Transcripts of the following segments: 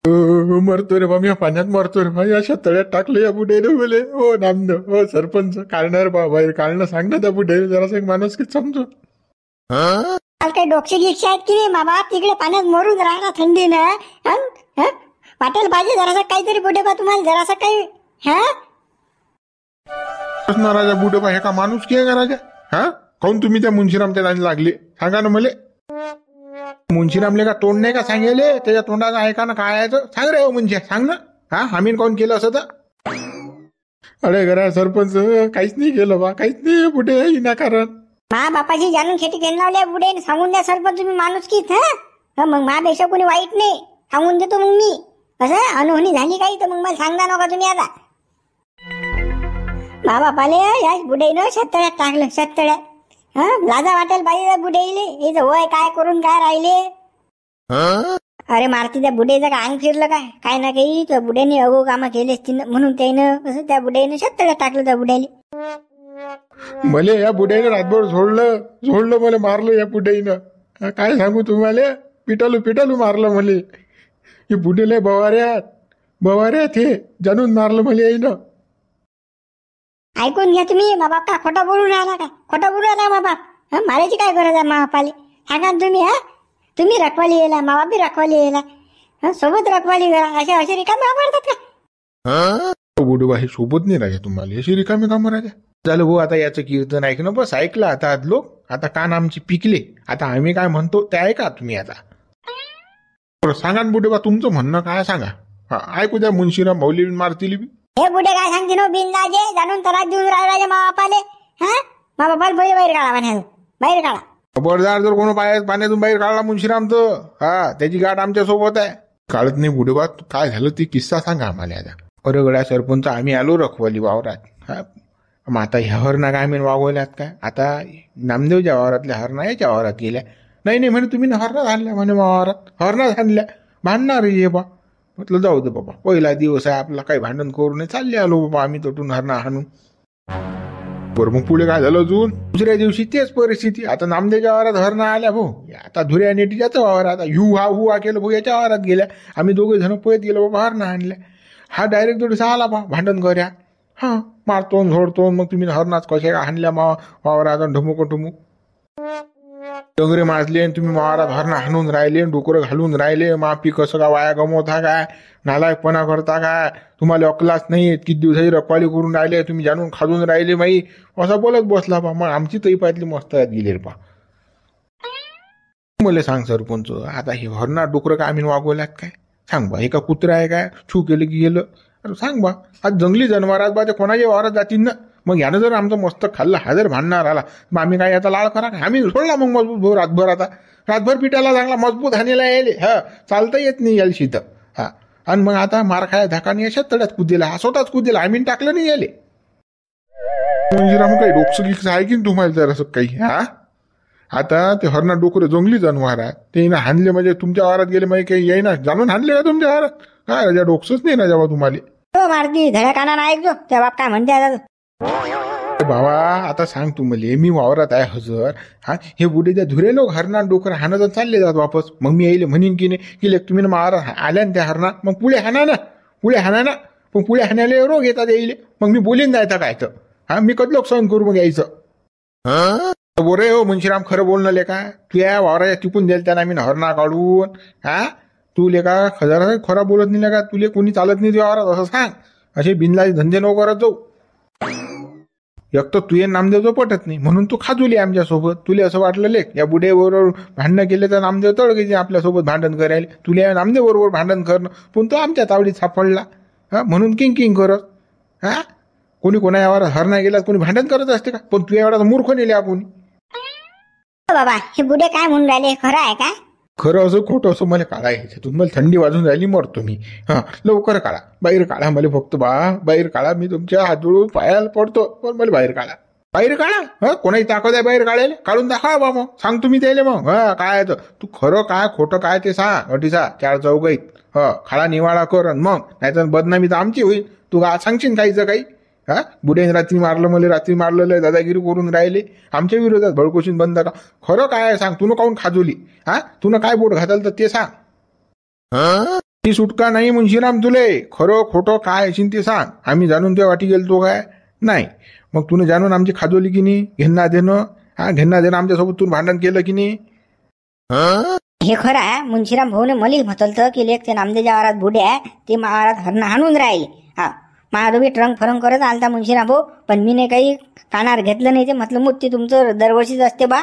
मरतो रे बा, मी पाण्यात मरतो रे बा, या शेतळ्यात टाकलं या बुड्याने मले. हो नामदेव, हो सरपंच, काढणार बा बाहेर, काढणं सांग ना त्या बुड्याने जरासं, एक माणूस की समजू. काल काही डोक्षी गिक्षी आहेत की नाही मा बाप, तिकडे पाण्यात मरून राहिला थंडीनं. वाटेल पाहिजे जरासं काहीतरी बुडे बा तुम्हाला, जरासं काही. ना राजा बुडे बा, हे का माणूस की आहे का राजा? हा, काऊन तुम्ही त्या मुंशीरामच्या नादी लागले, सांगा ना मले. मुंशीरामले का तोंड नाही का सांगेले, त्याच्या तोंडाचं ऐका ना काय आहे तर सांग रे. हो मुंशी, सांग ना. हा, आम्ही कोण केलं असं तर? अरे घरा सरपंच, काहीच नाही केलं बा, काहीच नाही बुडे विनाकारण. मा बापाची जाणून खेती केली लावल्या बुडे, सांगून द्या सरपंच तुम्ही माणूस कीच. मग माझ्यापेक्षा कोणी वाईट नाही, सांगून देतो मग मी. असं अनहोनी झाली काही तर मग मला सांगता नका तुम्ही आता. मा बापाले या बुडेनं शेततळ्यात टाकलं, शेततळ्यात. लाजा वाटेल पाहिजे बुडेले, इथं वय काय करून काय राहिले. अरे मारती त्या बुडेचं काय अंग फिरलं काय, काय ना काही त्या बुड्याने अगो कामं केले म्हणून त्यानं कसं त्या बुड्याने शेततळ्यात टाकलं त्या बुड्याले. मले या बुड्याने रातभर झोडलं मला, मारलं या बुड्याईनं. काय सांगू तुम्हाला, पिटालू मारलं मले. हे बुडेले बवाऱ्यात हे जाणून मारलं मला याईनं. ऐकून घ्या तुम्ही, मा बाप का खोटा बोलून राहिला का, खोटा बोलून राहिला मा बाप. मारायची काय गरज आहे मा बापाले, सांगा तुम्ही. तुम्ही रखवाली येला, मा बाप बी रखवाली येला, सोबत रखवाली करा. असे रिकामे वापरतात का? बुडोबा हे सोबत नाही राजा तुम्हाला, अशी रिकामी कामं राजा. झालं भाऊ, आता याचं कीर्तन ऐकणं बस, ऐकलं आता आज लोक. आता कान आमची पिकले, आता आम्ही काय म्हणतो ते ऐका तुम्ही आता. सांगा बुडोबा तुमचं म्हणणं काय सांगा. ऐकू द्या, मुंशीराम मौली मारतील बी. हे बुडे काय सांगते नो बिनलाजे, जाणून त्रास देऊन राहिला मा बापाले. मा बापाला बाहेर काढा म्हणाल, बाहेर काढा. बरदार जर कोण पाण्यातून बाहेर काढला मुंशीराम तर त्याची गाठ आमच्या सोबत आहे. काढत नाही बुडोबा, काय झालं ती किस्सा सांगा आम्हाला आता. अरे गड्या सरपंच, आम्ही आलो रखवाली वावरात. मग आता ह्या हरणा काय आम्ही वागवल्यात काय, आता नामदेवच्या वावरातल्या हरणा याच्या वावरात गेल्या. नाही म्हणे तुम्ही हरणा आणल्या म्हणे वावरात, हरणा आणल्या, भांडणार ये बा. म्हटलं जाऊ दे बाबा, पहिला दिवस आहे आपला, काही भांडण करू नये, चालले आलो बाबा आम्ही तोटून हरणा हाणून. बरं मग पुढे काय झालं, अजून दुसऱ्या दिवशी तेच परिस्थिती. आता नामदेवच्या वावरात हरणा आल्या भाऊ, आता धुऱ्या नेटीच्याच वावरात हुआ केलं भाऊ, याच्या वावरात गेल्या. आम्ही दोघे जण पळत गेलो बाबा, हरणा आणल्या. हा डायरेक्ट थोडीसा आला बा भांडण कर्या. मारतो झोडतो, मग तुम्ही हरणाच कशा हाणल्या वावरात, ढमुक डोंगरे माजले, तुम्ही वावरात हरणा हाणून राहिले, डोकरं घालून राहिले. मापी कसं का वाया गमवता काय, नालायकपणा करता काय, तुम्हाला अकलाच नाही, किती दिवसाची रखवाली करून राहिले, तुम्ही जाणून खाजून राहिले माई, असं बोलत बसला बा. मग आमची तई पाहिली मस्त गेली बा. मला सांग सरपंच, आता हे हरणा डोकरं काय आम्ही वागवल्यात काय, सांग बा. हे का कुत्रा आहे काय, छू केलं की गेलं. अरे सांग बा, आज जंगली जनावरात बा, ते कोणाच्या वावरात जातील ना. मग यानं जर आमचं मस्त खाल्लं, हा जर भांडणार आला, मग आम्ही काय याचा लाळ करा, आम्ही सोडला मग मजबूत भाऊ रातभर. आता रातभर पिठाला चांगला मजबूत हानीला यायले, चालता येत नाही यायला शीत. आणि मग आता मार खाया धाकाने अशाच तड्यात कुदेला, हा स्वतःच कुदेला, आम्ही टाकलं नाही यायले. म्हणजे मग काही डोकसं आहे की तुम्हाला जर असं काही. आता ते हरणा डोकरं जंगली जनावर आहे, ते ना हाणले म्हणजे तुमच्या वावरात गेले म्हणजे काही येईना, जाणून हाणले का तुमच्या वावरात, काय राजा डोकसंच नाही ना जेव्हा तुम्हाला. मारती धड्या काना ऐकतो त्या बाप काय म्हणते बाबा. आता सांग तू मले, मी वावरात आहे हजर, हे बुडे त्या धुरे लोक हरणा डोकर हाणत चालले जात वापस. मग मी येईल म्हणेन की नाही की तुम्ही वावरात आल्या ना त्या हरणा, मग पुढे हाणा ना, पण पुढे हाणायला रोग येतात येईल. मग मी बोलीन जायचं काय तर, मी कधी लोक सहन करू मग यायचं. बोरे हो मुंशीराम, खरं बोलणं लेका, तू या वावराच्या टिकून द्याल त्यांना मी हरणा काढून. तू लेका खरा खरा बोलत नाही लेका, तुले कोणी चालत नाही तुझ्या वावरात असं सांग. असे बिनलाचे धंदे नको करत जाऊ. एक तर तुझे नामदेव पटत नाही म्हणून तू खाजूली आमच्यासोबत. तुला असं वाटलं लेख या बुडे बरोबर भांडणं केले तर नामदेव तळगे आपल्यासोबत भांडण करायला, तुला नामदेव बरोबर भांडण करणं, पण तो आमच्या तावडीत सापडला. म्हणून किंग करत. कोणी कोणा यावर हरणा गेला, कोणी भांडण करत असते का, पण तू एवढा मूर्ख नेले कोणी. बाबा हे बुडे काय म्हणून राहिले, खरं आहे का? खरं असं खोटं असं मला काढायचं. तुम्हाला थंडी वाजून राहिली, मरतो मी. लवकर काढा, बाहेर काढा मला, फक्त बाहेर काढा. मी तुमच्या हात जोडून पायाला पडतो, पण मला बाहेर काढा. कोणाची ताकद आहे बाहेर काढायला, काढून दाखवा बा. मग सांग तुम्ही त्याला मग काय तर तू खरं काय खोटं काय ते सांग. अटीसा चार चौघाईत खाडा निवाडा कर, मग नाहीतर बदनामी तर आमची होईल. तू सांगशील काहीचं काही. बुड्याने रात्री मारलं, मला रात्री मारलेलं, दादागिरी करून राहिले, आमच्या विरोधात भडकोशीन बंद का. खरं काय सांग, तुनं काऊन खाजवली, तुनं काय बोट घातलं तर ते सांग. ती सुटका नाही मुंशीराम तुले. खरं खोटं काय असेल ते सांग. आम्ही जाणून त्या वाटी गेलतो काय? नाही. मग तुने जाणून आमची खाजवली की नाही? घेणं देणं आमच्यासोबत तू भांडण केलं की नाही? हे खरं आहे. मुंशीराम भाऊने मलाच म्हटलं की लेख ते नामदेच्या वारात बुडे आहे ते महारात हरणं हाणून राहिले. हा महादेवी ट्रंक फरंक करत आलता मुंशीराम भाऊ, पण मी नाही काही कानावर घेतलं नाही. ते म्हटलं मुत्ती तुमचं दरवर्षीच असते बा.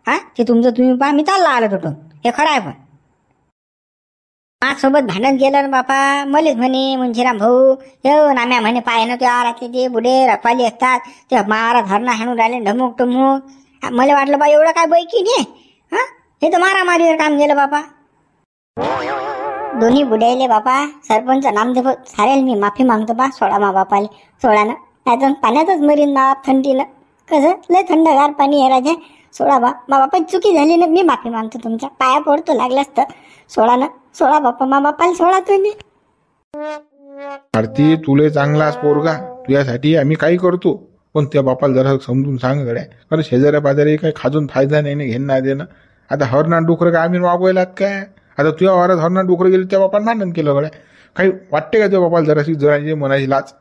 हा ते तुमचं तुम्ही पहा, मी चालला आलो तुटून. हे खरं आहे. पण माझ्यासोबत भांडण केलं ना बापा. मलेच म्हणे मुंशीराम भाऊ हो नाम्या म्हणे पाय ना त्या वारातले ते बुडे रखवाली असतात ते महारात हरणं हाणून राहिले ढमुक टमुक. मला वाटलं बा एवढं काय बैकी नाही. हा हे तर मारामारीवर काम गेलं बापा. दोन्ही बुडायले बापा. सरपंच नामदेव सारेल मी माफी मागतो बा. सोडा मा बापाले. सोडा ना नाही पाण्यातच मरीन मा बाप थंडीनं. कसं लय थंडगार पाणी आहे राजा. सोडा बा मा बापा चुकी झाली ना. मी माफी मागतो तुमच्या पाया पडतो लागलाच तर. सोडा ना सोडा बापा मा बापाला सोडा तुम्ही. आरती तुले चांगलाच पोरगा. तुझ्यासाठी आम्ही काही करतो. पण त्या बापाला जरा समजून सांग गड्या. कारण शेजाऱ्या पाजारी काही खाजून फायदा नाही ना घेणं देणं. आता हरणा डुकरं काय आम्ही वागवायलात काय? आता तुझ्या वारात हरणा डुकरं गेले त्या बापाला भांडण केलं गड्या. काही वाटते का त्या बापाला जराशी जराची म्हणायची लाच?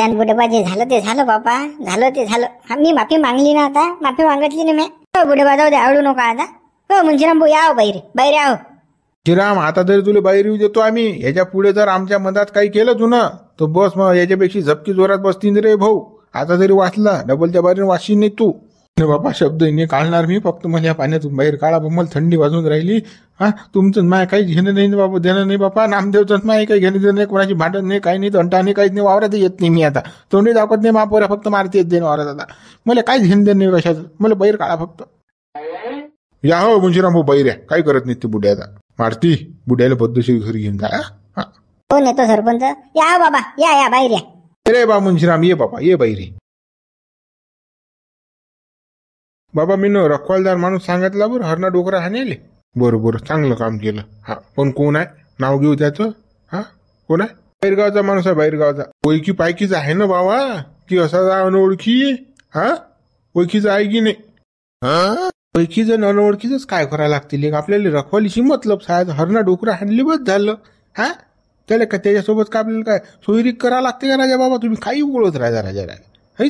बुडेबा जे झालं ते झालं बापा. झालं ते झालं. मी माफी मागली ना. आता माफी मागितली ना मी. बुडेबा जाऊ दे आवडू नका आता. हो मुंशीराम भाऊ या बाहेर बाहेर आहो. श्रीराम आता तरी तुला बाहेर येऊ देतो आम्ही. ह्याच्या पुढे जर आमच्या मधात काही केलं तू ना तर बस मग याच्यापेक्षा झपकी जोरात बसतील रे भाऊ. आता तरी वाचला डबलच्या बाहेर वाचशील नाही तू. बाबा शब्द नाही काढणार मी. फक्त मला या पाण्यातून बाहेर काढा. मला थंडी वाजून राहिली. हा तुमचं माय काही घेणं नाही बाबा देणं नाही बापा. नामदेवचं माय काही घेणं देणं नाही. कोणाची भांडण नाही काही नाही. तंटा नाही काहीच नाही. वावरात येत नाही मी आता. तोंडी दाखवत नाही महापोऱ्या. फक्त मारती येत देणं वावरात आता. मला काहीच घेणं देणं नाही कशाचं. मला बाहेर काढा फक्त. या हो मुंशीराम भाऊ बाहेर या. काय करत नाही ते बुड्याचा. मारती बुड्याला पद्धतशीर घरी घेऊन जा. कोण येतो सरपंच? या बाबा या या बाहेर या. अरे बा मुंशीराम ये बाबा ये बाहेर ये. बाबा मी रखवालदार माणूस सांगितला बरं हरणा डोकरा हाणेले. बरोबर चांगलं काम केलं. हा पण कोण आहे नाव घेऊ त्याचं? हा कोण आहे? बाहेरगावचा माणूस आहे बाहेरगावचा. ओळखी पायकीच आहे ना बाबा की असा अनोळखी? हा ओळखीचं आहे की नाही? ओळखीचं अनोळखीच काय करायला लागतील? आपल्याला रखवालीशी मतलब साहेब. हरणा डोकरा हाणली बस झालं. हा त्याला का त्याच्यासोबत का आपल्याला काय सोयरीक करावं लागते का राजा बाबा? तुम्ही काही बोलत राजा राजा राजा.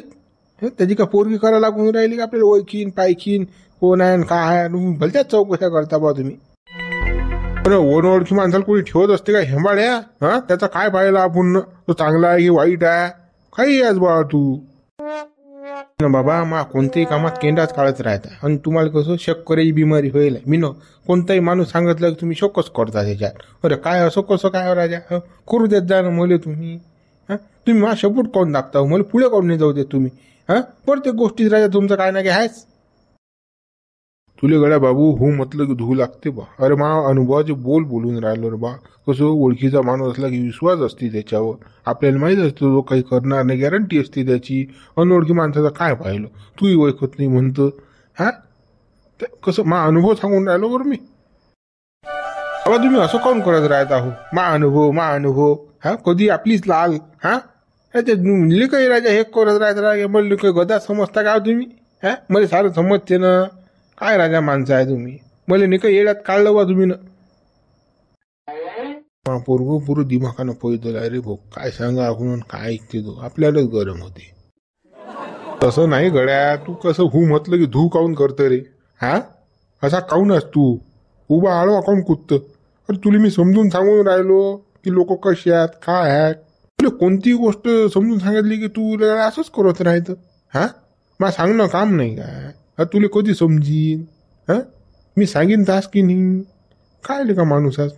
त्याची का पोरगी करायला लागून राहिली का? आपल्याला ओळखीन पायखीन कोण आहे काय आहे भलत्याच चौकशा करता बा तुम्ही. पण ओळखी माणसाला कोणी ठेवत असते का हेंबाड्या? हा त्याचा काय पाहिला आपण? तो चांगला आहे की वाईट आहे? काही आहेस बा तू बाबा. मा कोणत्याही कामात केंडाच काढत राहता. आणि तुम्हाला कसं शक करायची बिमारी होईल. मी न कोणताही माणूस सांगितलं की तुम्ही शोकच करता त्याच्यात. अरे काय असं कसं काय राजा? करू देत जा ना मला तुम्ही. हा तुम्ही मा शपूट काढून दाखता. मला पुढे काढून नाही जाऊ देत तुम्ही. हा प्रत्येक गोष्टीत राजा तुमचं काय ना काय आहेच. तुले गड्या बाबू हो म्हटलं की धू लागते बा. अरे मा अनुभवाचे बोलून राहिलो रे बा. कसं ओळखीचा माणूस असला की विश्वास असते त्याच्यावर. आपल्याला माहित असतं जो काही करणार नाही गॅरंटी असते त्याची. अनोळखी माणसाचं काय पाहिलं तूही ओळखत नाही म्हणतं. हा कसं मा अनुभव सांगून राहिलो बरं मी. बाबा तुम्ही असं काऊन करत राहता हो? मा अनुभव हा कधी आपलीच लाल. हा ते काही राजा हे करत राहता. मला काही गदा समजता का तुम्ही? हा मला सारं समजते ना. काय राजा माणसं आहे तुम्ही. मला नाही काही येड्यात काढलं बा तुम्ही ना. पोरगो पुरं दिमाखानं पैदल आहे रे भाऊ. काय सांगा आपण काय ऐकते तो. आपल्यालाच गरम होते. तसं नाही गड्या. तू कसं हू म्हटलं की धू काऊन करतं रे? हा असा काऊनच तू उभा आळवा काऊन कुदत? अरे तुला मी समजून सांगून राहिलो की लोक कशी आहेत काय आहेत. तुला कोणती गोष्ट समजून सांगितली की तू असंच करत राहायचं. हा मला सांगणं काम नाही काय? तुला कधी समजीन? हा मी सांगीन तास की नाही? काय ले का माणूस आज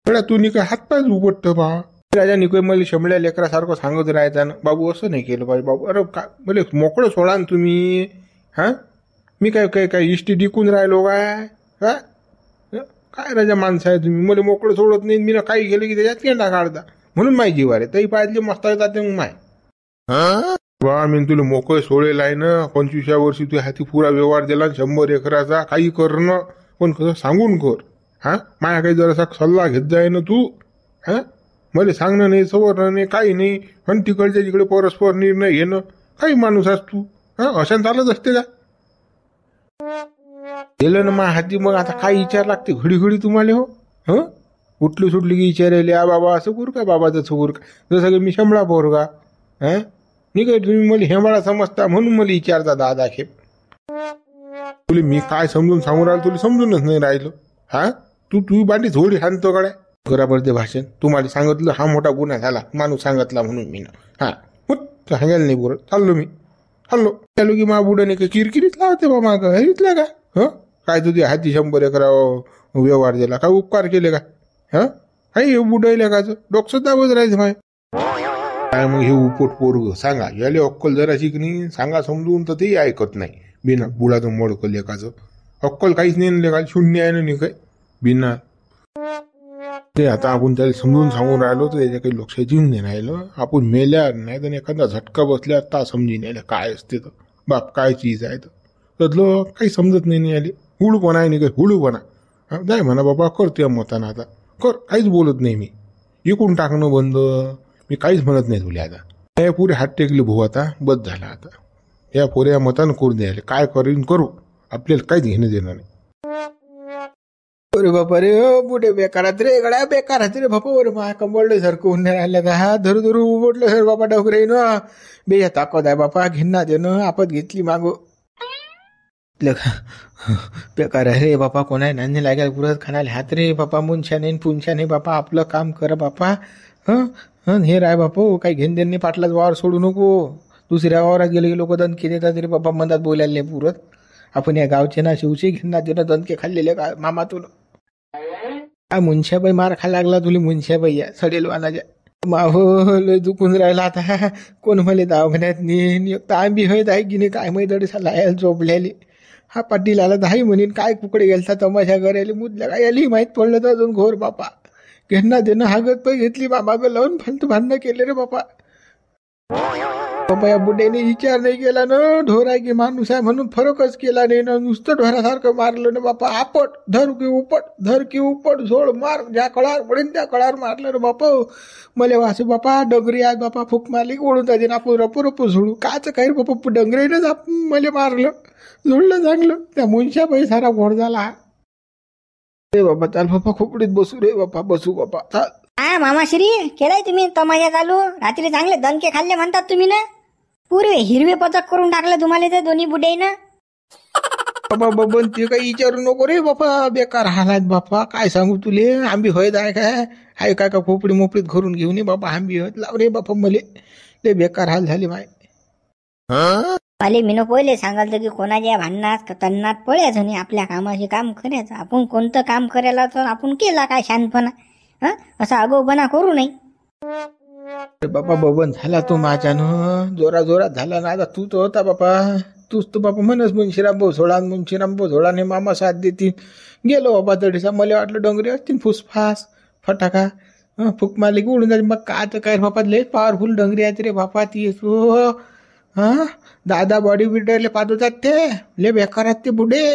गड्या. तू निका हातपायच उपटत बा. राजा निकोय मला शंभळ्या लेकरासारखं सांगत राहायचा ना बाबू. असं नाही केलं पाहिजे बाबू. अरे काय मला मोकळं सोडा ना तुम्ही. हा मी काय इष्टी डिकून राहिलो काय? हा काय राजा माणसं आहे तुम्ही. मला मोकळं सोडत नाही. मी ना काही गेलं की त्याच्यात केंडा काढता. म्हणून माहिती जीवार आहे तरी पाहिजे मस्त जाते मग माय. बा मी तुला मोकळं सोडेल आहे ना. 25व्या वर्षी तू हाती पुरा व्यवहार दिला 100 एकराचा. काही करणं पण कसं सांगून कर. हा माया काही जरासा सल्ला घेत जाय ना तू. हा मला सांगणं नाही सवरणं नाही काही नाही. आणि तिकडच्या तिकडे परस्पर निर्णय घेणं. काही माणूस आहेस तू. हा अशाने चालत असते का? गेलं ना मा हाती मग आता काय विचार लागते घडी घडी तुम्हाला हो. उठली सुटली की विचारायला या बाबा असं करू का बाबाचं चुकूर का जसं की मी शंभळा पोरगा मी काय तुम्ही मला हेंबाळा समजता म्हणून मला विचारता दादा खेप तुला मी काय समजून सांगून राहिलो तुला समजूनच नाही राहिलो तू बाटी झोडी हाणतो कडे बरोबर ते भाषण तुम्हाला सांगितलं हा मोठा गुन्हा झाला माणूस सांगितला म्हणून मी ना सांगायला नाही बोलत चाललो की मा बुडाने काही किरकिरीत लावते बा माग इथलं का काय तुझी हाती 100 एकरा व्यवहार दिला काय उपकार केले का काही बुडायला का डोकं दाबत राहायचं माय काय मग हे उपोट पोरग सांगा याले अक्कल जरा शिकणी सांगा समजून तर तेही ऐकत नाही बिना बुडाचं मोडकं लेखाचं अक्कल काहीच नाही लेखा शून्य आहे ना काय बिना ते आता आपण त्याला समजून सांगून राहिलो तर त्याच्या काही लक्षात येऊन नाही राहिलं आपण मेल्यावर नाही तर एखादा झटका बसल्यावर ता समजून यायला काय असते तर बाप काय चीज आहे तर काही समजत नाही आले हुळूपणा आहे नाही काय हुळूपणा जाय म्हणा बाबा करतो या मतानं आता कर काहीच बोलत नाही मी इकून टाकणं बंद मी काहीच म्हणत नाही तुला आता या पुरे हात टेकले भाऊ आता बस झाला आता या पोऱ्या मतानं करू द्यायला काय करीन करू आपल्याला काहीच घेणं देणं नाही अरे बापा रे बुडे बेकारात रे गड्या बेकारात रे बापा रे मा कंबळले सारखं होऊन राहिलं का हा धरू उबटलं सर बापा डोकरे न बेया ताकद आहे बापा घेणं देणं आपत घेतली मागो बेकार आहे रे बापा कोणा नांदी लागेल पुरत खाण्याला हात रे बापा मुंछा नाही पुंछा नाही बापा आपलं काम कर बापा हे राय बापा काही घेण देणे पाटलाच वावर सोडू नको दुसऱ्या वावरात गेले की लोक दणके देतात रे बापा मधात बोलायला नाही पुरत आपण या गावचे ना शिवचे घेणं देणं दणके खाल्लेले का मामा तुला मुंशाबाई मार खा लागला तुला मुंशाबाई या सडेल वानाच्या माहोल दुखून राहिला आता कोण मला दवाखान्यात नेन आंबी हयत आहे की नाही काय माहिती लायाला झोपल्याले हा पाटील आला तर हाही म्हणेन काय कुकडे गेलता तमाशा करायला मुदल्या काय याली माहीत पडलं तर अजून घोर बापा घेणं देणं हागत पण घेतली बाबा लावून फालतू भांडणं केले रे बापा बाबा या बुड्याने विचार नाही केला ना ढोर आहे की माणूस आहे म्हणून फरकच केला नाही ना नुसतं ढोरासारखं मारलं ना बापा आपट धर की उपट झोड मार ज्या कळार पडेन त्या कळार मारलं ना बापा मला वासू बापा डोंगरी आज बापा फुक मारली ओढून जाते ना आपण रपो झोडू काच काही बापा डोंगरीनंच आपण मला मारलं झोडलं चांगलं त्या मुंशाबाई सारा घोड झाला रे बाबा चाल बापा खोपडीत बसू रे बापा बसू बापा चाल मामाश्री केलाय तुम्ही तमाशा चालू रात्री चांगले दणके खाल्ले म्हणतात तुम्ही ना पूर्वी हिरवे पचक करून टाकलं तुम्हाला ते दोन्ही बुड्यानं बाबा बबन ते काही विचारू नको रे बापा बेकार हालात बापा काय सांगू तुले आंबी होत आहे काय हाय काय का खोपडी मोपडीत घरून घेऊन ये बाबा आंबी होत लाव रे बापा मले ते बेकार हाल झाले माय मला मीनं पहिले सांगाल तर की कोणाच्या भांडणात तन्नात पळायचं नाही आपल्या कामाशी काम करायचं आपण कोणतं काम करायला तर आपण केला काय शांतपणा असा आगोपणा करू नये बापा बबन झाला तो माझ्यानं जोरात झाला ना आता तू तो होता बापा तूच तो बापा म्हणस मुंशीराम भाऊ झोडा ने मामा साथ देतील गेलो बाबा तडीसा मला वाटलं डोंगरी असतील फुसफास फटाका फुक मारली की उडून जाईल मग काय काय बापा लय पॉवरफुल डोंगरी आहेत रे बापा ती दादा बॉडी बिल्डरले पाठवतात ते लय बेकार आहेत ते बुडे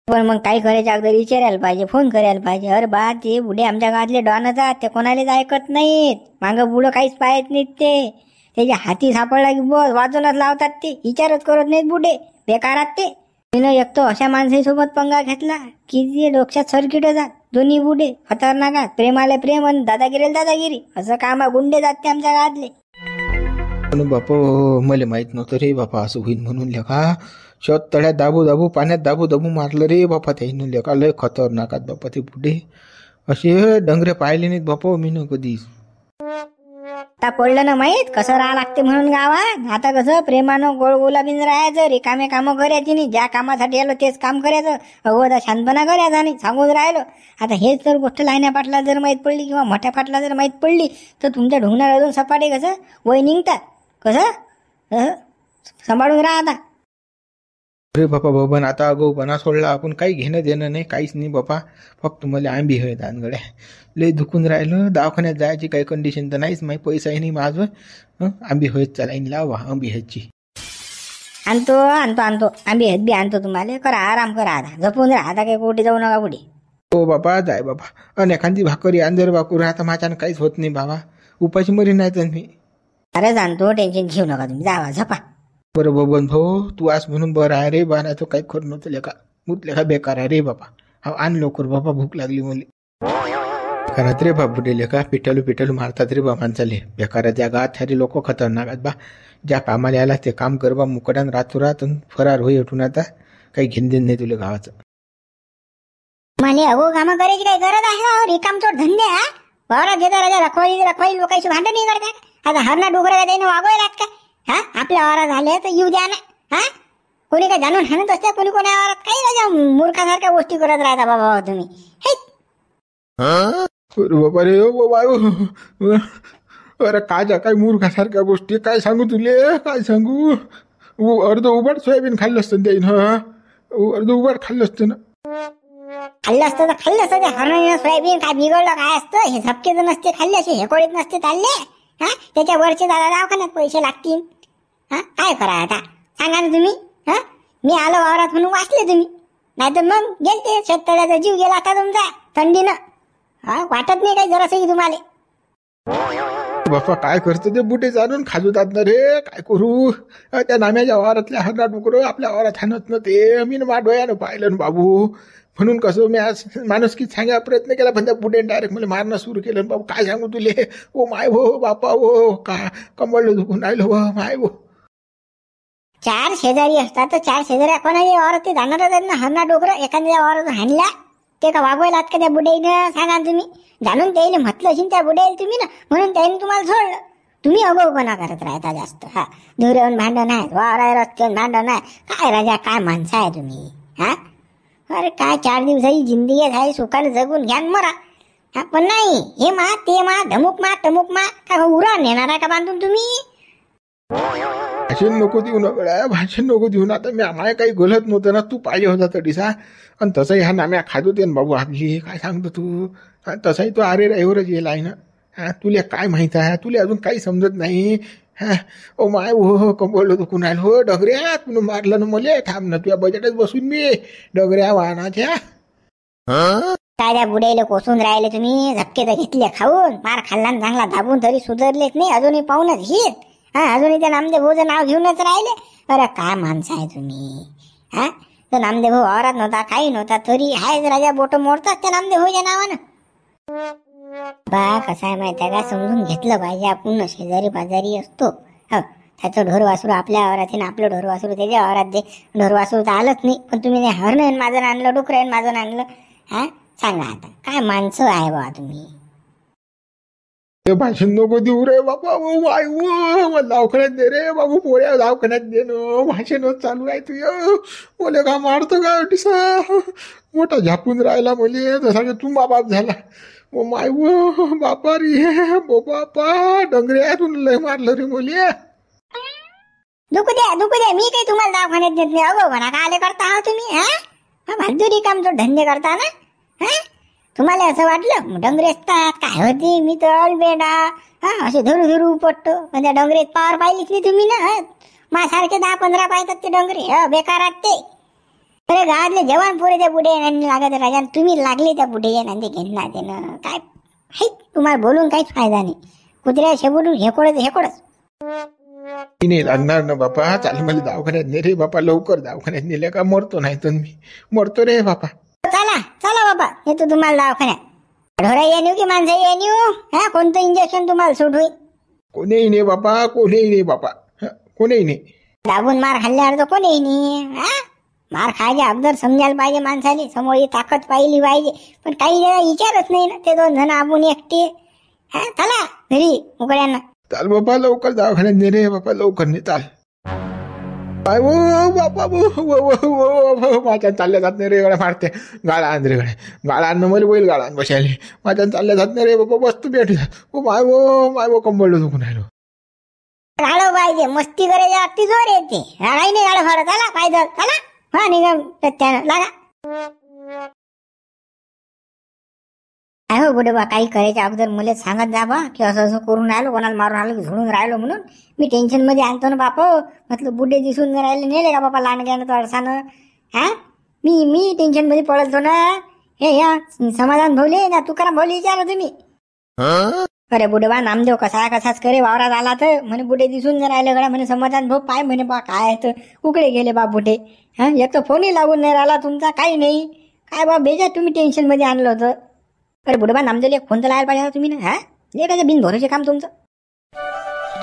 पण मग काय करायचं अगोदर विचारायला पाहिजे फोन करायला पाहिजे अरे बा ते बुडे आमच्या गावातले डॉन जात ते कोणालाच ऐकत नाहीत मागं बुडं काहीच पाहत नाहीत ते त्याच्या हाती सापडला की बस वाजवूनच लावतात ते विचारच करत नाहीत बुडे बेकारात ते तिनं एक तो अशा माणसासोबत पंगा घेतला की ते डोक्यात सर्किट जात दोन्ही बुडे खतरनाक प्रेमाले प्रेम आणि दादागिरीला दादागिरी असं कामा गुंडे जात ते आमच्या गावातले बापा मला माहित नव्हतं रे बापा असं होईल म्हणून लेखा शेत तळ्यात दाबू पाण्यात दाबू मारलं रे बापा त्यानं लेखा लय खतरनाकात बापा ते पुढे असे डंगरे पाहिले नाहीत बापा मी न कधी आता पडलं ना माहित कसं राहा लागते म्हणून गावात आता कसं प्रेमानं गोळ गुलाबीन राहायचं रिकामे कामं करायची नाही ज्या कामासाठी आलो तेच काम करायचं अगोदर शांतपणा करायचा नाही सांगून राहिलो आता हेच जर गोष्ट लहान्या पाटला जर माहीत पडली किंवा मोठ्या पाटला जर माहीत पडली तर तुमच्या ढोंगणार अजून सपाटे कसं वय निघतात कसं सांभाळून राहा आता अरे बापा बबन आता अगोपणा सोडला आपण काही घेणं देणं नाही काहीच नाही बापा फक्त मला आंबी हवे दानगड्या लय दुखून राहिलं दवाखान्यात जायची काही कंडिशन तर नाहीच माही पैसाही नाही माझं आंबी हवेत चालाईन लावा आंबी ह्याची आणतो आंबी हत बी आणतो तुम्हाला करा आराम करा आता जपून राहा आता काही कोटी जाऊ नका पुढे हो बापा जाय बाबा आणि एखादी भाकरी अंदर भाकूर आता माझ्यानं काहीच होत नाही बाबा उपाशी मरी नाही तर मी अरे जाणतो टेन्शन घेऊ नका तुम्ही जावा झपा बरं बबन भाऊ तू आज म्हणून बरं आहे रे बा नाही तो काही खरं नव्हतं लेखा मूत लेखा बेकार आहे रे बाबा हा आण लवकर बाबा भूक लागली मला करत रे बा बुडेले का पिटलू मारतात रे बा माणसाले बेकाराच्या गात सारी लोक खतरनाक आहेत बा. ज्या कामाला आला ते काम कर बा मुकडान रातोरात फरार होई उठून. आता काही घेणदेण नाही तुला गावाचं. मला अगो कामं करायची काही गरज आहे का? रिकामचोट धंदे हा वावरात घेता राजा रखवाई लोकांशी भांडण नाही करतात. आता हरणा डोकरा त्याने वागवायलात का? हा आपल्या वावरात झाले तर येऊ द्या ना. हा कोणी काय जाणून हाणत असते, कोणी कोणी वावरात काही राजा मूर्खासारख्या गोष्टी करत राहता बाबा तुम्ही. हे बाबा रे बाबा. अरे काय मूर्खासारख्या गोष्टी काय सांगू तुले, काय सांगू. अर्ध उभाट सोयाबीन खाल्लं असतं त्याईनं. अर्ध उभाट खाल्लं असतं ना. खाल्लं असतं तर खाल्लं असतं. त्या हरणाने सोयाबीन काय बिघडलं काय असतं? हे झपके तर नसते खाल्ले, असे हेकोळीत नसते चालले. हा त्याच्या वरचे दादा दवाखान्यात पैसे लागतील. हा काय करा आता सांगा ना तुम्ही. हा मी आलो वावरात म्हणून वाचले तुम्ही, नाही तर मग गेलते शेततळ्याचा जीव गेला आता तुमचा थंडीनं. हा वाटत नाही काही जरासही तुम्हाला. बाप्पा काय करतो ते बुटे जाणून खाजूतात ना रे. काय करू. त्या नाम्याच्या वावरातल्या हरणा डुकर आपल्या वावरात हाणत ना ते. मी ना डोळ्यानं पाहिलं ना बाबू. म्हणून कसं मी आज माणुसकीत सांगायचा प्रयत्न केला, पण त्या बुड्याने डायरेक्ट मला मारणं सुरू केलं. बाबू काय सांगू तुले. ओ माय हो बापा हो का कंबळ दुखून राहिलो हो माय हो. 4 शेजारी असतात तर 4 शेजारी कोणाच्या वावरात ते जाणारच आहेत ना. हरणा डोकरं एखाद्या वावरात हाणला ते का वागवायलात का त्या बुड्याईनं सांगा तुम्ही. जाणून त्याने म्हटलं असेल त्या बुड्याईला तुम्ही ना, म्हणून त्याने तुम्हाला सोडलं. तुम्ही अगोपणा करत राहता जास्त. हा धुऱ्यावरून भांडण आहे, वावरा रस्त्यावर भांडण आहे. काय राजा काय माणसं आहे तुम्ही. हा अरे काय 4 दिवसाची जिंदगी आहे, सुखाने जगून घ्या मरा. हा पण नाही हे मा ते मा धमुक मा टमुक मा काय उरा नेणार आहे का बांधून तुम्ही. भाषण नको देऊ ना गड्या, भाषण नको देऊ ना. आता मी आम्हाला काही गलत नव्हतं ना, तू पाहिजे होता तडीसा. आणि तसंही हा नाम्या खात होते ना बाबू आपली. काय सांगतो तू. तसाही तो आरे राईवरच येईल आहे ना. हा तुला काय माहित आहे, तुला अजून काही समजत नाही. हा ओ माय हो कंबळ दुखून राहिलं हो. डगऱ्या तू मारलं ना मले. थांब ना तुझ्या बजेटच बसून मी डगऱ्या वाहनाच्या. काय त्या बुड्याला कोसून राहिले तुम्ही. झपके तर घेतले खाऊन, मार खाल्ला चांगला दाबून, तरी सुधारलेच नाही अजूनही. पाहूनच घेत हा अजूनही त्या नामदेव भाऊचं नाव घेऊनच राहिले. अरे काय माणसं आहे तुम्ही. हा तो नामदेव भाऊ वावरात नव्हता, काही नव्हता, तरी हाय राजा बोट मोडतात त्या नामदेव भाऊच्या नावानं. बा कसं आहे माहिती आहे का, समजून घेतलं पाहिजे. आपण शेजारी बाजारी असतो. हो त्याचं ढोर वासरू आपल्या वावरात ना, आपलं ढोर वासरू त्याच्या वावरात दे. ढोर वासरू तर आलंच नाही, पण तुम्ही हरणं माझं आणलं, डुकरं माझं आणलं. हा सांगा आता काय माणसं आहे बा तुम्ही. ते भाषण नको देऊ रे बाबा. माय मला दवाखान्यात दे रे बाबू. पोळ्या दवाखान्यात दे ना. भाषणच चालू आहे तुझं. बोले का मारतो का टिसा. मोठा झापून राहिला मले जसा की तू बाप झाला. ओ माय वो बापा रे बापा डंगऱ्यातून लय मारलं रे मुली. दुखू द्या मी काही तुम्हाला दवाखान्यात देत नाही. अगो म्हणा का आले करता हो तुम्ही. हा भाजूरी काम जो धंदे करता ना. हा तुम्हाला असं वाटलं डंगरे असतात काय होते. मी तर बेडा हा असे धरू उपटतो. पण त्या डंगरेत पावर पाहिलीच नाही तुम्ही ना. माझ्यासारखे 10-15 पाहतात ते डंगरे. बेकारात ते. अरे गावातले जवान पोरे त्या बुढे लागत राजा. तुम्ही लागले त्या बुढे नांदे घेणार देणं काय हे. तुम्हाला बोलून काहीच फायदा नाही. कुत्र्या शेबुडून हेकोडच. नाही लागणार ना बापा. चालेल मला दवाखान्यात ने रे बापा. लवकर दवाखान्यात नेले का मरतो, नाही तर मी मरतो रे बापा. चला बाबा येतो तुम्हाला दवाखान्यात. ढोरा येऊ की माणसं येऊ. हा कोणतं इंजेक्शन तुम्हाला सूट होईल. कोणीही नाही बापा, कोणीही नाही बापा. कोणीही नाही. दाबून मार खाल्ल्यावर तर कोणीही नाही. हा मार खायच्या अगोदर समजायला पाहिजे माणसाली. समोर ताकद पाहिली पाहिजे. पण काही विचारच नाही ना. ते 2 जण आपण एकटे. हा चला घरी उकड्यांना. चाल बापा लवकर दवाखान्यात ने रे बापा. लवकर ने चाल. काय वो बापा माझ्या चालल्या जात नाही रे गड्या. मारते गाळा आण रे गड्या. गाळा आणणं मला बैल गाळा आण बसायले. माझ्या चालल्या जात नाही रे बाबा. बसतो बेठ. ओ माय वो कंबळ दुखून राहिलो. गाळो पाहिजे. मस्ती करायची अगदी जोर येते. काही नाही गाळो फाडत. चला पाहिजे चला. हा निघम त्यानं लागा. हो बुडे बा काही करायच्या अगोदर मला सांगत जा बा की असं करून राहिलो, कोणाला मारून राहिलो की झोडून राहिलो म्हणून. मी टेन्शन मध्ये आणतो ना बाप. म्हटलं बुड्डे दिसून राहिले नेले का बापा लहानग्यानं तो अडसानं. हा मी टेन्शन मध्ये पडतो ना. हे या समाधान भाऊले ना तुकाराम भाऊले विचारा तुम्ही. अरे बुडे बा नामदेव कसाच करे वावरात आला तर म्हणे बुडे दिसून राहिले गड्या. म्हणे समाधान भाऊ पाय म्हणे बा काय तर उकडे गेले बा बुडे. हा एक तर फोनही लागून नाही राहिला तुमचा काही नाही. काय बा बेजा तुम्ही टेन्शन मध्ये आणलं होतं. अरे बुडबा नामदेवले एक फोन तर लावायला पाहिजे तुम्ही ना. हा लेटाचे बिन भरोसे काम तुमचं.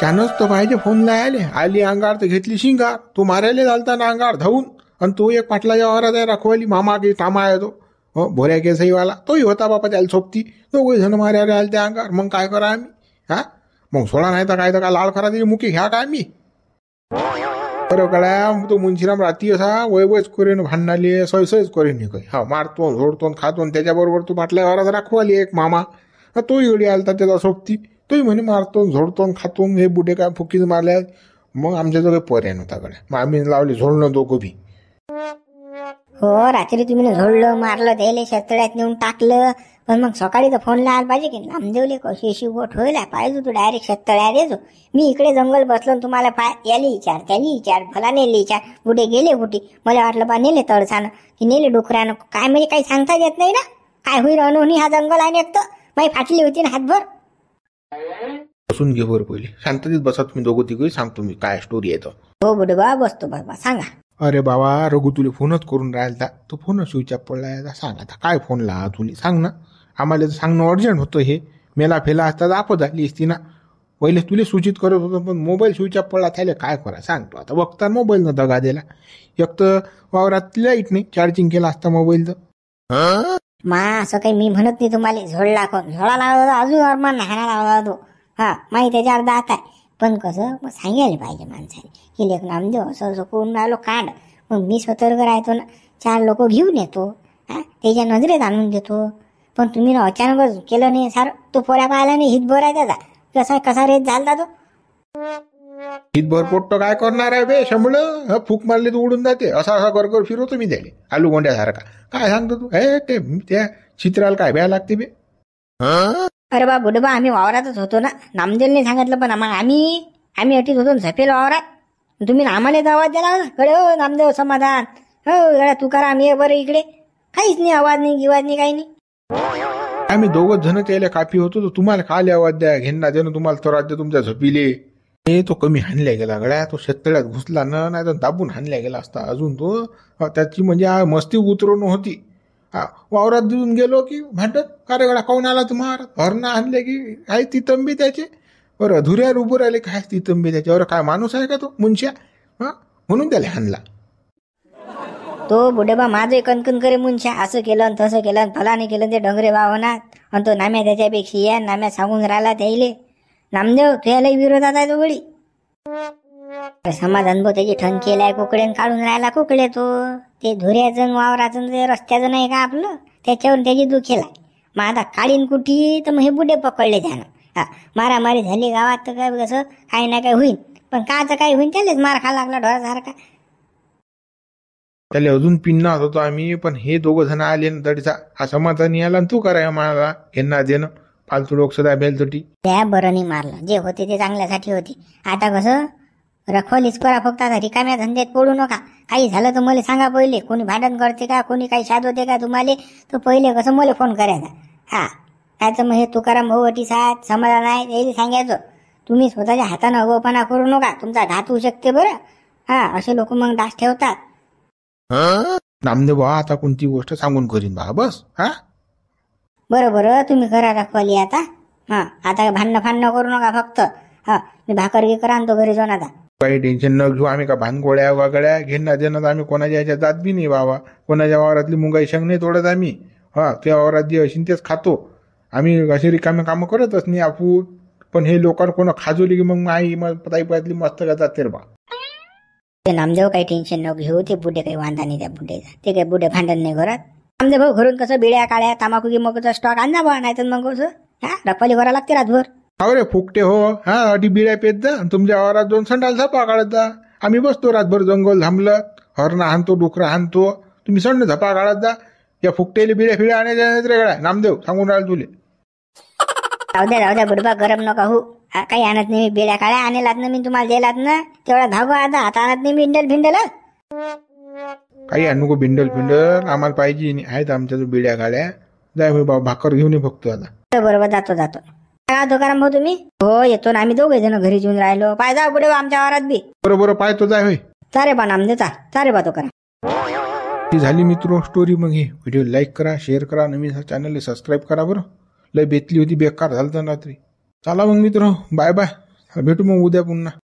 त्यानंच तर पाहिजे फोन लायले. आली अंगार तर घेतली शिंगार. तो मारायला चालता ना अंगार धावून. आणि तो एक पाटलाच्या वावरात आहे राखवाली मामा की कामा आहे तो. हो भोऱ्या केसईवाला तोही होता बापा त्याला सोबती. दोघे जण मारायला आले त्या अंगार. मग काय करा आम्ही. हा मग सोडा नाही तर काय लाल खरा त्याची मुकी घ्या का आम्ही. बरं कळ्या तो मुंशीराम रात्री असा वयवयच करेन भांडणाली सयसयच करेन काही. हा मारतो झोडतो खातो. त्याच्याबरोबर तो पाटल्या वावरात राखवाली एक मामा. तोही गडी आलता त्याचा सोबती. तोही म्हणे मारतो झोडतो खातो. हे बुडे काय फुकीच मारल्या. मग आमच्या जवळ पर्याय नव्हता गड्या. मग आम्ही लावले झोडणं दोघं बी. हो रात्री तुम्ही झोडलं मारलं त्याला शेतळ्यात नेऊन टाकलं. पण मग सकाळी तर फोन लावायला पाहिजे की नामदेवले कशी अशी गोठ होईल पाहिजे. तू डायरेक्ट शेतळ्यात येतो. मी इकडे जंगल बसलो तुम्हाला याले विचार त्याला विचार भला नेले विचार. बुडे गेले कुठे. मला वाटलं बा नेले तळसानं की नेले डुकरानं. काय म्हणजे काही सांगता येत नाही ना. काय होईल अनोनी हा जंगल आहे एक तर माही फाटली होती ना हातभर. बसून घे बरं पहिले. शांततेत बसा तुम्ही दोघं तिघही. सांगतो मी काय स्टोरी आहे. हो बुडबा बसतो बाबा सांगा. अरे बाबा रघु तुले फोनच करून राहिलता. तो फोन स्विच ऑफ पडलाय. सांग आता काय फोन ला तुले सांग ना. आम्हाला तर सांगणं अर्जंट होतं. हे मेला फेला असता आपत झाली असती ना. पहिले तुले सूचित करत होतं पण मोबाईल स्विच ऑफ पडला. त्याला काय करा सांगतो आता. बघता मोबाईल न दगा दिला. एक तर वावरात लाईट नाही. चार्जिंग केला असता मोबाईल तर. मा असं काही मी म्हणत नाही तुम्हाला. झोडला कोण झोडा लावला अजून अरमान नाहायला लावला तो. हा माही त्याच्यावर दात आहे. पण कसं मग सांगायला पाहिजे माणसाने की लेख नामदेव असं असं करून राहिलो कांड. मग मी सतर्क राहतो ना. 4 लोक घेऊन येतो. हा त्याच्या नजरेत आणून देतो. पण तुम्ही ना अचानकच केलं नाही सार. तो पोऱ्या पाहायला नाही हितभर आहे त्याचा. कसा रेत झालता तो. हितभर पोट्ट काय करणार आहे बे शंभळ. फूक मारले तर उडून जाते. असा असा कर फिरवतो मी त्याले आलू गोंड्यासारखा. काय सांगतो तू. हे ते त्या चित्राला काय भ्या लागते बे. अरे बा बुडबा आम्ही वावरातच होतो ना. नामदेवने सांगितलं पण मग आम्ही अटीत होतो झपेल वावरात. तुम्ही आम्हालाच आवाज दिला ना. कडे हो नामदेव समाधान. हो गड्या तुकाराम ये बरं इकडे. काहीच नाही आवाज नाही गिवाज नाही काही नाही. आम्ही दोघं जण त्याला काफी होतो. तर तुम्हाला खाली आवाज द्या घेणं देणं तुम्हाला तो राज्य तुमच्या झोपिले. हे तो कमी हाणल्या गेला गड्या. तो शेततळ्यात घुसला ना. नाही तर दाबून हाणल्या गेला असता अजून तो. त्याची म्हणजे मस्ती उतरवून होती. वावरात देऊन गेलो की भांडत का रे गडा काऊन आला तुम्हाला. हरणं आणले की काय ती तंबी त्याचे. बरं धुऱ्यावर उभं राहिले काय ती तंबी त्याचे. अरे काय माणूस आहे का तो मुंश्या. म्हणून त्याला हाणला. तो बुडेबा माझं कणकण करे मुंशा. असं केलं तसं केलं फलाने केलं ते डंगरे वाहनात. आणि तो नाम्या त्याच्यापेक्षा या नाम्या सांगून राहिला त्याईले. नामदेव तुझ्यालाही विरोधात आहे तो गडी. समाधान भाऊ त्याची ठण केलाय कुकड्यान काढून राहिला कुकडे तो. ते धुऱ्याचं वावराचं ते रस्त्याचं नाही का आपलं. त्याच्यावर त्याची दुखेलाय. मग आता काढीन कुठी तर मग हे बुडे पकडले त्यानं. हा मारामारी झाली गावात तर काय कसं काही ना काय होईल. पण काचं काही होईल त्यालाच मार खा लागला ढोरासारखा. त्याला अजून पिन्नात होतो आम्ही. पण हे दोघं जण आले ना तडीचा. हा समाधानी आला तू कराय मला घेणं देणं फालतू लोक सदा बेल तटी. त्या बरं नाही मारलं. जे होते ते चांगल्यासाठी होते. आता कसं रखवलीच करा फक्त. आता रिकाम्या धंद्यात पडू नका. काही झालं तर मला सांगा पहिले. कोणी भांडण करते का कोणी काही शाद होते का तुम्हाला तर पहिले कसं मला फोन करायचा. हा काय तर मग हे तुकाराम भाऊ अटी साथ समाधान आहे यायला सांगायचं. तुम्ही स्वतःच्या हातानं अगोपणा करू नका. तुमचा घात होऊ शकते बरं. हा असे लोक मग डास ठेवतात. नामदेव बा आता कोणती गोष्ट सांगून करीन बा बस. हा बरं तुम्ही करा रखवाली आता. हा आता भांडणं फांडणं करू नका फक्त. हा मी भाकर घे करा आणतो घरी जाऊन आता. काही टेन्शन न घेऊ. आम्ही का भानगोळ्या वागड्या घेणं देणं आम्ही कोणाच्या ह्याच्यात जात बी नाही बाबा. कोणाच्या वावरातली मुंगाई शेंग नाही तोडत आम्ही. हा त्या वावरात जे असेल तेच खातो आम्ही. अशी रिकामे कामं करतच नाही आपण. पण हे लोकांना कोणा खाजवली की मग आई ताईपातली मस्त जातात ते बा. ते नामदेव काही टेन्शन न घेऊ. ते बुडे काही वांधा नाही त्या बुडेचा. ते काही बुडे भांडण नाही करत. नामदेव भाऊ घरून कसं बिड्या काळ्या तांबाखू गिमाखूचा स्टॉक आणजा बा. नाही तर मग कसं हा रखवाली करावं लागते रातभर. अरे फुकटे हो. हा अटी बिड्या पेत जा. तुमच्या वावरात 2 संडाल झपा काढत जा. आम्ही बसतो रातभर जंगल थांबलं. हरणं हाणतो डुकरा हाणतो. तुम्ही संड झपा काढत जा. या फुकटेले बिड्या फिड्या आणायच्या नाहीत रे गड्या. नामदेव सांगून राहिल तुले. जाऊ द्या बुडबा गरम नका हो. काही आणत नाही मी बिड्या काळ्या आणलात ना मी तुम्हाला दिलात ना तेवढा धागो. आता आणत नाही मी भिंडल काही आणू नको भिंडल आम्हाला पाहिजे नाही. आहेत आमच्या बिड्या काळ्या. जाय बाबा भाकर घेऊन ये फक्त आता. बरोबर जातो. तुकाराम भाऊ तुम्ही. हो येतो ना. आम्ही 2 जण घरी येऊन राहिलो. पाय जा पुढे आमच्या वावरात बी. बरोबर पाहतो जाय होय. चारे बा नामदेव चारे बा तुकाराम. ती झाली मित्र स्टोरी. मग ही व्हिडिओ लाईक करा, शेअर करा, नवीन चॅनलला सबस्क्राईब करा बरं. लय बेतली होती, बेकार झालं तर रात्री. चला मग मित्र, बाय बाय. भेटू मग उद्या पुन्हा.